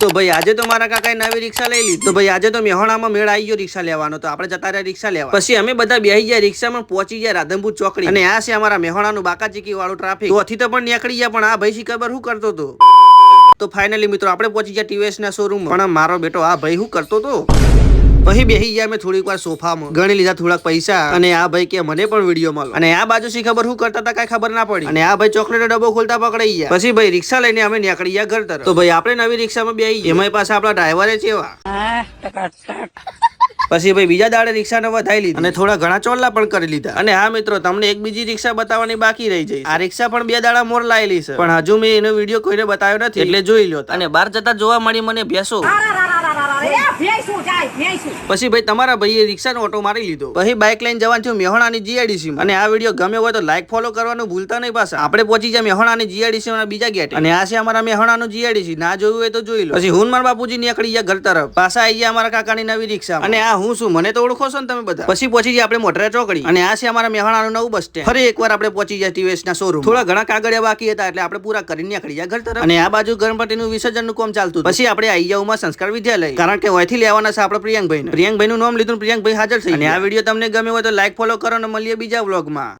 તો ભાઈ આજે તો મારા કાકાએ નવી રિક્ષા લઈ લીધી. તો ભાઈ આજે તો મેહોણામાં મેળ આવી ગયો રિક્ષા લેવાનો. તો આપણે જતા રહ્યા રિક્ષા લેવા. પછી અમે બધા બેસી ગયા રિક્ષામાં, પહોંચી ગયા રાધનપુર ચોકડી. અને આ છે અમારા મેહોણાનું બાકાચીકી વાળું ટ્રાફિક. તો અહીંથી તો પણ નીકળી ગયા, પણ આ ભાઈ શી ખબર શું કરતો હતો. તો ફાઇનલી મિત્રો આપણે પહોંચી ગયા ટીવીએસ ના શોરૂમ. પણ મારો બેટો આ ભાઈ શું કરતો હતો. પછી બેસી ગયા અમે થોડીક વાર સોફામાં, ગણી લીધા થોડાક પૈસા. અને આ ભાઈ કે મને પણ વિડીયો મળો. અને આ બાજુ શી ખબર શું કરતા હતા કઈ ખબર ના પડી. અને આ ભાઈ ચોકલેટ ડબ્બો ખોલતા પકડાઈ ગયા. પછી ભાઈ રિક્ષા લઈને અમે નીકળી ગયા ઘર તરફ. તો ભાઈ આપણે નવી રિક્ષામાં બેસી ગયા. એમાં પાસે આપણા ડ્રાઈવરે છે એવા. પછી ભાઈ બીજા દાડે રિક્ષાને વધાઈ લીધી અને થોડા ઘણા ચોલ્લા પણ કરી લીધા. અને હા મિત્રો, તમને એક બીજી રિક્ષા બતાવવાની બાકી રહી જાય. આ રિક્ષા પણ 2 દાડા મોર લાયેલી છે, પણ હજુ મેં એનો વિડીયો કોઈને બતાવ્યો નથી, એટલે જોઈ લો. અને બહાર જતા જોવા મળી મને ભેંસો. પછી ભાઈ તમારા ભાઈએ રિક્ષાનો ઓટો મારી લીધો. પછી બાઇક લઈને જવાનું થયું મેહોણાની જીઆઈડીસી. અને આ વિડીયો ગમ્યો હોય તો લાઈક ફોલો કરવાનું ભૂલતા નહીં. પાછા આપણે પહોંચી જાય મેહોણાની જીઆઈડીસી ના બીજા ગેટ. અને આ છે અમારા મેહોણાનું જીઆઈડીસી. ના જોયું હોય તો જોઈ લો. પછી હું મારા બાપુજી નીકળી ગયા ઘર તરફ. પાછા આવી ગયા અમારા કાકાની નવી રિક્ષા. અને આ હું શું, મને તો ઓળખો છો ને તમે બધા. પછી પહોંચી જાય આપણે મોઢેરા ચોકડી. અને આ છે અમારા મેહોણાનું નવું બસ સ્ટેન્ડ. ફરી એકવાર આપણે પહોંચી જાય ટીવીએસ ના શોરૂમ. થોડા ઘણા કાગળિયા બાકી હતા, એટલે આપણે પૂરા કરીને નીકળી ગયા ઘર તરફ. અને આ બાજુ ગણપતિનું વિસર્જનનું કામ ચાલતું. પછી આપણે આવી ગયા ઉમા સંસ્કાર વિદ્યાલય, કારણ કે અહીંથી લેવાના છે આપણે પ્રિયંકભાઈ. પ્રિયંકભાઈ નું નામ લીધું, પ્રિયંકભાઈ હાજર છે. અને આ વિડીયો તમને ગમ્યો હોય તો લાઈક ફોલો કરો અને મળીએ બીજા વ્લોગમાં.